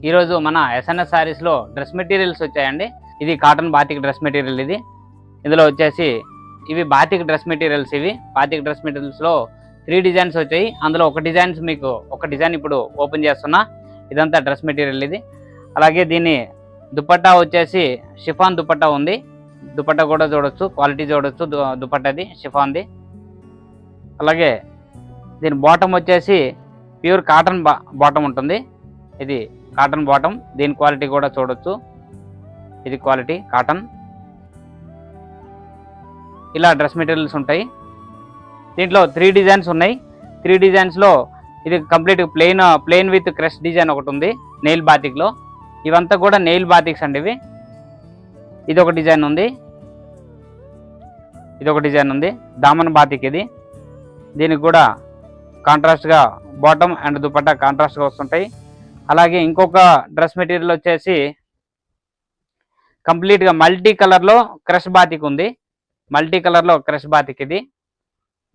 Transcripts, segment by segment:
ఈరోజు మన ఎస్ఎన్ఎస్ శారీస్లో డ్రెస్ మెటీరియల్స్ వచ్చాయండి. ఇది కాటన్ బాతిక్ డ్రెస్ మెటీరియల్. ఇందులో వచ్చేసి ఇవి బాతిక్ డ్రెస్ మెటీరియల్స్. ఇవి బాతిక్ డ్రెస్ మెటీరియల్స్లో 3 డిజైన్స్ వచ్చాయి. అందులో ఒక డిజైన్ ఇప్పుడు ఓపెన్ చేస్తున్నా. ఇదంతా డ్రెస్ మెటీరియల్ ఇది. అలాగే దీని దుపట్టా వచ్చేసి షిఫాన్ దుపట్టా ఉంది. దుపట్టా కూడా చూడొచ్చు, క్వాలిటీ చూడొచ్చు. దుపట్టాది షిఫాన్ది. అలాగే దీని బాటమ్ వచ్చేసి ప్యూర్ కాటన్ బాటమ్ ఉంటుంది. ఇది కాటన్ బాటమ్. దీని క్వాలిటీ కూడా చూడొచ్చు. ఇది క్వాలిటీ కాటన్. ఇలా డ్రెస్ మెటీరియల్స్ ఉంటాయి. దీంట్లో 3 డిజైన్స్ ఉన్నాయి. 3 డిజైన్స్లో ఇది complete plain with crush design ఒకటి ఉంది నెయిల్ బాతిక్లో. ఇవంతా కూడా నెయిల్ బాతిక్స్ అండి. ఇది ఒక డిజైన్ ఉంది. దామన్ బాతిక్ ఇది. దీనికి కూడా కాంట్రాస్ట్గా బాటమ్ అండ్ దుపట్టా కాంట్రాస్ట్గా వస్తుంటాయి. అలాగే ఇంకొక డ్రెస్ మెటీరియల్ వచ్చేసి కంప్లీట్గా మల్టీ కలర్లో క్రష్ బాతిక్ ఉంది. ఇది.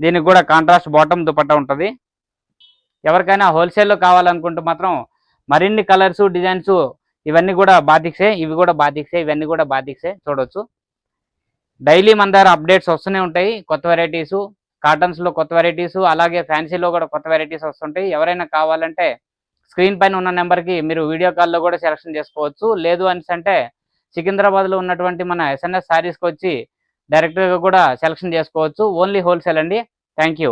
దీనికి కూడా కాంట్రాస్ట్ బాటమ్ దుపట్టా ఉంటుంది. ఎవరికైనా హోల్సేల్లో కావాలనుకుంటే మాత్రం మరిన్ని కలర్స్ డిజైన్స్ ఇవన్నీ కూడా బాతిక్సే. ఇవన్నీ కూడా బాతిక్సే చూడొచ్చు. డైలీ మన దగ్గర అప్డేట్స్ వస్తూనే ఉంటాయి. కొత్త వెరైటీసు, కాటన్స్లో కొత్త వెరైటీసు, అలాగే ఫ్యాన్సీలో కూడా కొత్త వెరైటీస్ వస్తుంటాయి. ఎవరైనా కావాలంటే స్క్రీన్ పైన ఉన్న నెంబర్కి మీరు వీడియో కాల్లో కూడా సెలెక్షన్ చేసుకోవచ్చు. లేదు అంటే సికింద్రాబాద్లో ఉన్నటువంటి మన ఎస్ఎన్ఎస్ శారీస్కి వచ్చి డైరెక్ట్గా కూడా సెలెక్షన్ చేసుకోవచ్చు. ఓన్లీ హోల్సేల్ అండి. Thank you.